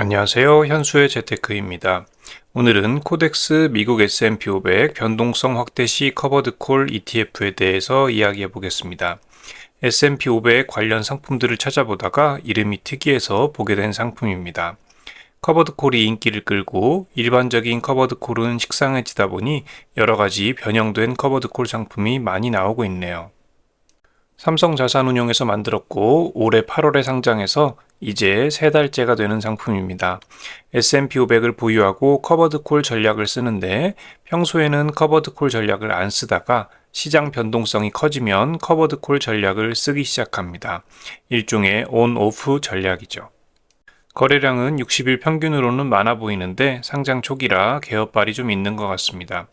안녕하세요. 현수의 재테크입니다. 오늘은 코덱스 미국 S&P 500 변동성 확대 시 커버드 콜 ETF에 대해서 이야기해 보겠습니다. S&P 500 관련 상품들을 찾아보다가 이름이 특이해서 보게 된 상품입니다. 커버드 콜이 인기를 끌고 일반적인 커버드 콜은 식상해지다 보니 여러 가지 변형된 커버드 콜 상품이 많이 나오고 있네요. 삼성자산운용에서 만들었고 올해 8월에 상장해서 이제 3달째가 되는 상품입니다. S&P 500을 보유하고 커버드콜 전략을 쓰는데 평소에는 커버드콜 전략을 안 쓰다가 시장 변동성이 커지면 커버드콜 전략을 쓰기 시작합니다. 일종의 온-오프 전략이죠. 거래량은 60일 평균으로는 많아 보이는데 상장 초기라 개업발이 좀 있는 것 같습니다.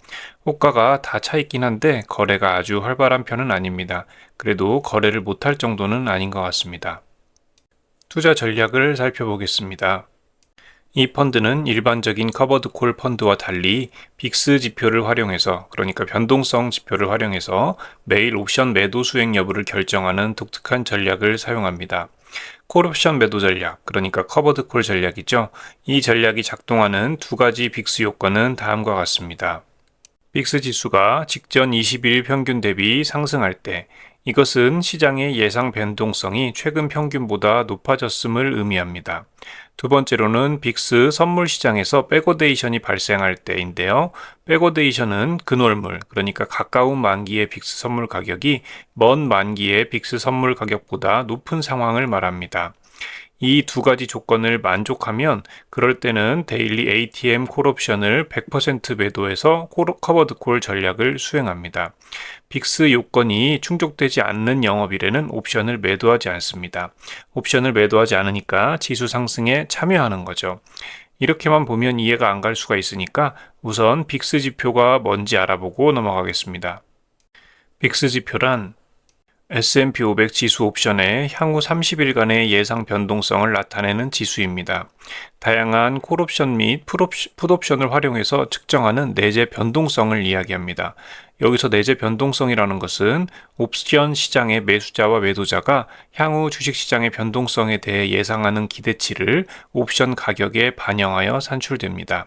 호가가 다 차 있긴 한데 거래가 아주 활발한 편은 아닙니다. 그래도 거래를 못할 정도는 아닌 것 같습니다. 투자 전략을 살펴보겠습니다. 이 펀드는 일반적인 커버드콜 펀드와 달리 빅스 지표를 활용해서, 그러니까 변동성 지표를 활용해서 매일 옵션 매도 수익 여부를 결정하는 독특한 전략을 사용합니다. 콜옵션 매도 전략, 그러니까 커버드콜 전략이죠. 이 전략이 작동하는 두 가지 빅스 요건은 다음과 같습니다. 빅스 지수가 직전 20일 평균 대비 상승할 때, 이것은 시장의 예상 변동성이 최근 평균보다 높아졌음을 의미합니다. 두 번째로는 빅스 선물 시장에서 백오데이션이 발생할 때인데요. 백오데이션은 근월물, 그러니까 가까운 만기의 빅스 선물 가격이 먼 만기의 빅스 선물 가격보다 높은 상황을 말합니다. 이 두 가지 조건을 만족하면 그럴 때는 데일리 ATM 콜옵션을 100% 매도해서 커버드 콜 전략을 수행합니다. 빅스 요건이 충족되지 않는 영업일에는 옵션을 매도하지 않습니다. 옵션을 매도하지 않으니까 지수 상승에 참여하는 거죠. 이렇게만 보면 이해가 안 갈 수가 있으니까 우선 빅스 지표가 뭔지 알아보고 넘어가겠습니다. 빅스 지표란 S&P 500 지수 옵션의 향후 30일간의 예상 변동성을 나타내는 지수입니다. 다양한 콜옵션 및 풋옵션을 활용해서 측정하는 내재 변동성을 이야기합니다. 여기서 내재 변동성이라는 것은 옵션 시장의 매수자와 매도자가 향후 주식시장의 변동성에 대해 예상하는 기대치를 옵션 가격에 반영하여 산출됩니다.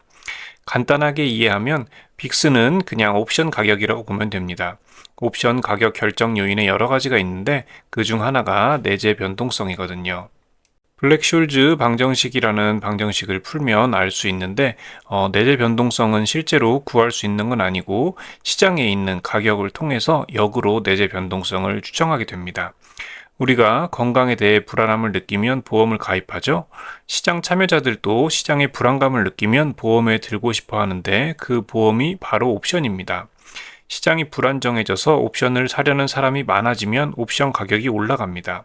간단하게 이해하면 빅스는 그냥 옵션 가격이라고 보면 됩니다. 옵션 가격 결정 요인에 여러 가지가 있는데 그 중 하나가 내재 변동성이거든요. 블랙숄즈 방정식이라는 방정식을 풀면 알 수 있는데 내재 변동성은 실제로 구할 수 있는 건 아니고 시장에 있는 가격을 통해서 역으로 내재 변동성을 추정하게 됩니다. 우리가 건강에 대해 불안함을 느끼면 보험을 가입하죠. 시장 참여자들도 시장의 불안감을 느끼면 보험에 들고 싶어 하는데 그 보험이 바로 옵션입니다. 시장이 불안정해져서 옵션을 사려는 사람이 많아지면 옵션 가격이 올라갑니다.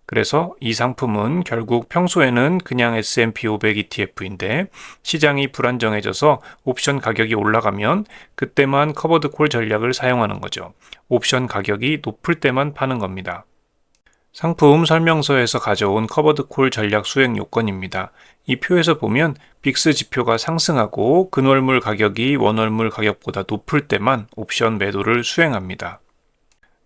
그래서 이 상품은 결국 평소에는 그냥 S&P 500 ETF인데 시장이 불안정해져서 옵션 가격이 올라가면 그때만 커버드 콜 전략을 사용하는 거죠. 옵션 가격이 높을 때만 파는 겁니다. 상품 설명서에서 가져온 커버드 콜 전략 수행 요건입니다. 이 표에서 보면 빅스 지표가 상승하고 근월물 가격이 원월물 가격보다 높을 때만 옵션 매도를 수행합니다.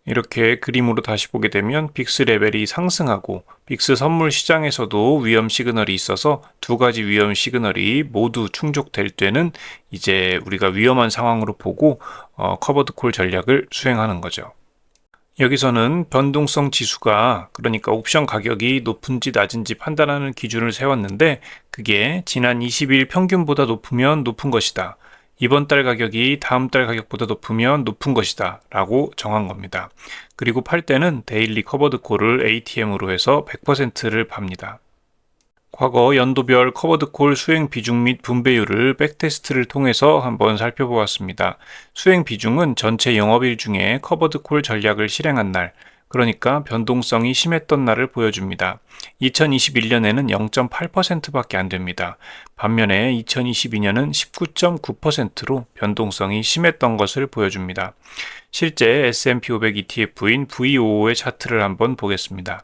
이렇게 그림으로 다시 보게 되면 빅스 레벨이 상승하고 빅스 선물 시장에서도 위험 시그널이 있어서 두 가지 위험 시그널이 모두 충족될 때는 이제 우리가 위험한 상황으로 보고 커버드 콜 전략을 수행하는 거죠. 여기서는 변동성 지수가, 그러니까 옵션 가격이 높은지 낮은지 판단하는 기준을 세웠는데 그게 지난 20일 평균보다 높으면 높은 것이다. 이번 달 가격이 다음 달 가격보다 높으면 높은 것이다 라고 정한 겁니다. 그리고 팔 때는 데일리 커버드 콜을 ATM으로 해서 100%를 팝니다. 과거 연도별 커버드 콜 수행 비중 및 분배율을 백테스트를 통해서 한번 살펴보았습니다. 수행 비중은 전체 영업일 중에 커버드 콜 전략을 실행한 날, 그러니까 변동성이 심했던 날을 보여줍니다. 2021년에는 0.8%밖에 안 됩니다. 반면에 2022년은 19.9%로 변동성이 심했던 것을 보여줍니다. 실제 S&P 500 ETF인 VOO의 차트를 한번 보겠습니다.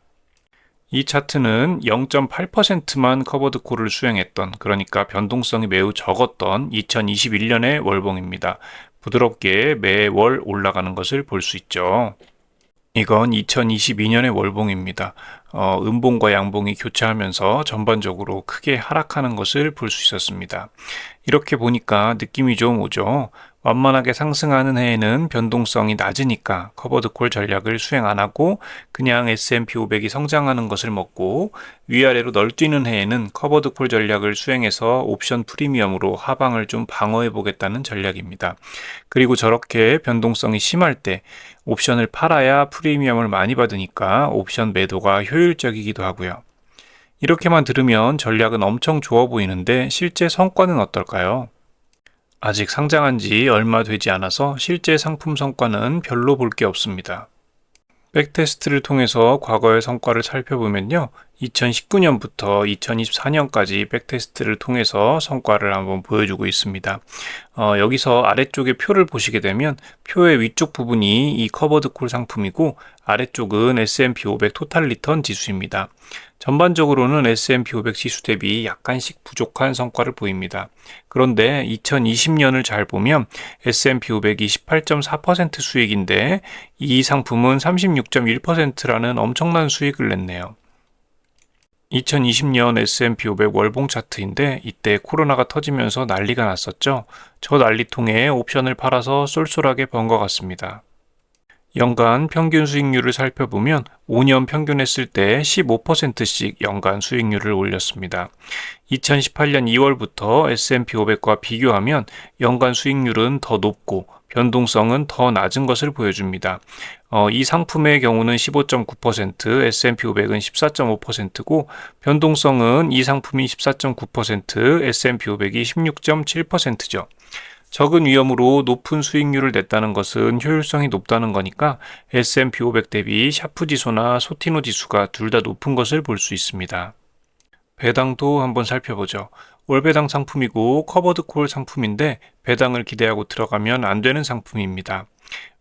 이 차트는 0.8%만 커버드 콜을 수행했던, 그러니까 변동성이 매우 적었던 2021년의 월봉입니다. 부드럽게 매월 올라가는 것을 볼 수 있죠. 이건 2022년의 월봉입니다. 음봉과 양봉이 교차하면서 전반적으로 크게 하락하는 것을 볼 수 있었습니다. 이렇게 보니까 느낌이 좀 오죠. 완만하게 상승하는 해에는 변동성이 낮으니까 커버드콜 전략을 수행 안 하고 그냥 S&P 500이 성장하는 것을 먹고, 위아래로 널뛰는 해에는 커버드콜 전략을 수행해서 옵션 프리미엄으로 하방을 좀 방어해 보겠다는 전략입니다. 그리고 저렇게 변동성이 심할 때 옵션을 팔아야 프리미엄을 많이 받으니까 옵션 매도가 효율적이기도 하고요. 이렇게만 들으면 전략은 엄청 좋아 보이는데 실제 성과는 어떨까요? 아직 상장한 지 얼마 되지 않아서 실제 상품 성과는 별로 볼 게 없습니다. 백테스트를 통해서 과거의 성과를 살펴보면요. 2019년부터 2024년까지 백테스트를 통해서 성과를 한번 보여주고 있습니다. 여기서 아래쪽에 표를 보시게 되면 표의 위쪽 부분이 이 커버드콜 상품이고, 아래쪽은 S&P 500 토탈 리턴 지수입니다. 전반적으로는 S&P 500 지수 대비 약간씩 부족한 성과를 보입니다. 그런데 2020년을 잘 보면 S&P 500이 18.4% 수익인데 이 상품은 36.1%라는 엄청난 수익을 냈네요. 2020년 S&P 500 월봉 차트인데 이때 코로나가 터지면서 난리가 났었죠. 저 난리통에 옵션을 팔아서 쏠쏠하게 번 것 같습니다. 연간 평균 수익률을 살펴보면 5년 평균했을 때 15%씩 연간 수익률을 올렸습니다. 2018년 2월부터 S&P 500과 비교하면 연간 수익률은 더 높고 변동성은 더 낮은 것을 보여줍니다. 이 상품의 경우는 15.9%, S&P 500은 14.5%고 변동성은 이 상품이 14.9%, S&P 500이 16.7%죠. 적은 위험으로 높은 수익률을 냈다는 것은 효율성이 높다는 거니까 S&P 500 대비 샤프 지수나 소티노 지수가 둘 다 높은 것을 볼 수 있습니다. 배당도 한번 살펴보죠. 월배당 상품이고 커버드콜 상품인데 배당을 기대하고 들어가면 안 되는 상품입니다.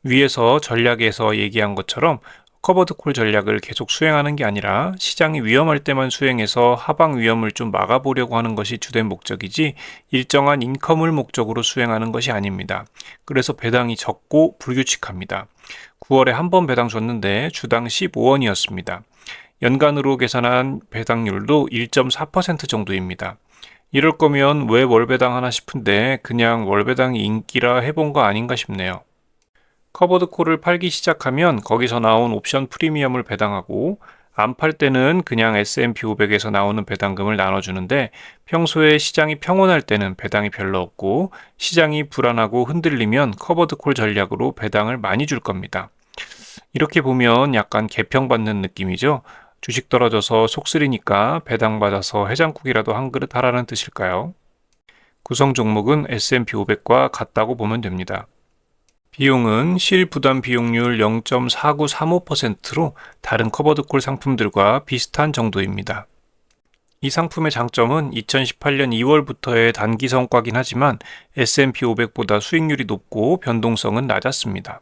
위에서 전략에서 얘기한 것처럼 커버드콜 전략을 계속 수행하는 게 아니라 시장이 위험할 때만 수행해서 하방 위험을 좀 막아보려고 하는 것이 주된 목적이지 일정한 인컴을 목적으로 수행하는 것이 아닙니다. 그래서 배당이 적고 불규칙합니다. 9월에 한 번 배당 줬는데 주당 15원이었습니다. 연간으로 계산한 배당률도 1.4% 정도입니다. 이럴 거면 왜 월배당 하나 싶은데 그냥 월배당이 인기라 해본 거 아닌가 싶네요. 커버드콜을 팔기 시작하면 거기서 나온 옵션 프리미엄을 배당하고, 안 팔 때는 그냥 S&P 500에서 나오는 배당금을 나눠주는데, 평소에 시장이 평온할 때는 배당이 별로 없고 시장이 불안하고 흔들리면 커버드콜 전략으로 배당을 많이 줄 겁니다. 이렇게 보면 약간 개평받는 느낌이죠. 주식 떨어져서 속쓰리니까 배당받아서 해장국이라도 한 그릇 하라는 뜻일까요? 구성 종목은 S&P 500과 같다고 보면 됩니다. 비용은 실부담 비용률 0.4935%로 다른 커버드콜 상품들과 비슷한 정도입니다. 이 상품의 장점은 2018년 2월부터의 단기 성과긴 하지만 S&P 500보다 수익률이 높고 변동성은 낮았습니다.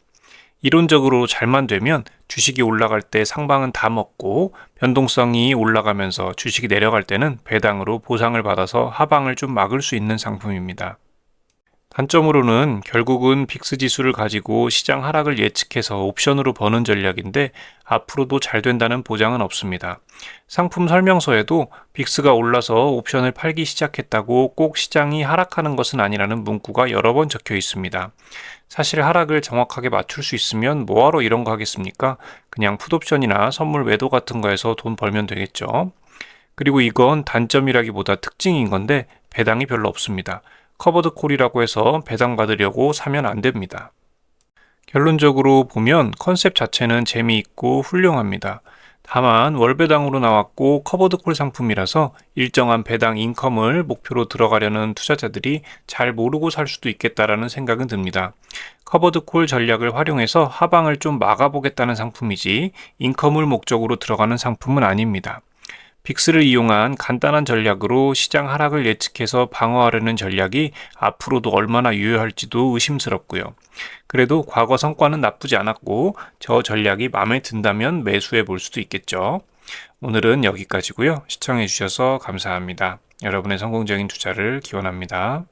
이론적으로 잘만 되면 주식이 올라갈 때 상방은 다 먹고 변동성이 올라가면서 주식이 내려갈 때는 배당으로 보상을 받아서 하방을 좀 막을 수 있는 상품입니다. 단점으로는 결국은 빅스 지수를 가지고 시장 하락을 예측해서 옵션으로 버는 전략인데 앞으로도 잘 된다는 보장은 없습니다. 상품 설명서에도 빅스가 올라서 옵션을 팔기 시작했다고 꼭 시장이 하락하는 것은 아니라는 문구가 여러 번 적혀 있습니다. 사실 하락을 정확하게 맞출 수 있으면 뭐하러 이런 거 하겠습니까? 그냥 풋옵션이나 선물 매도 같은 거에서 돈 벌면 되겠죠. 그리고 이건 단점이라기보다 특징인 건데 배당이 별로 없습니다. 커버드콜이라고 해서 배당받으려고 사면 안 됩니다. 결론적으로 보면 컨셉 자체는 재미있고 훌륭합니다. 다만 월배당으로 나왔고 커버드콜 상품이라서 일정한 배당 인컴을 목표로 들어가려는 투자자들이 잘 모르고 살 수도 있겠다라는 생각은 듭니다. 커버드콜 전략을 활용해서 하방을 좀 막아보겠다는 상품이지 인컴을 목적으로 들어가는 상품은 아닙니다. 빅스를 이용한 간단한 전략으로 시장 하락을 예측해서 방어하려는 전략이 앞으로도 얼마나 유효할지도 의심스럽고요. 그래도 과거 성과는 나쁘지 않았고 저 전략이 마음에 든다면 매수해 볼 수도 있겠죠. 오늘은 여기까지고요. 시청해 주셔서 감사합니다. 여러분의 성공적인 투자를 기원합니다.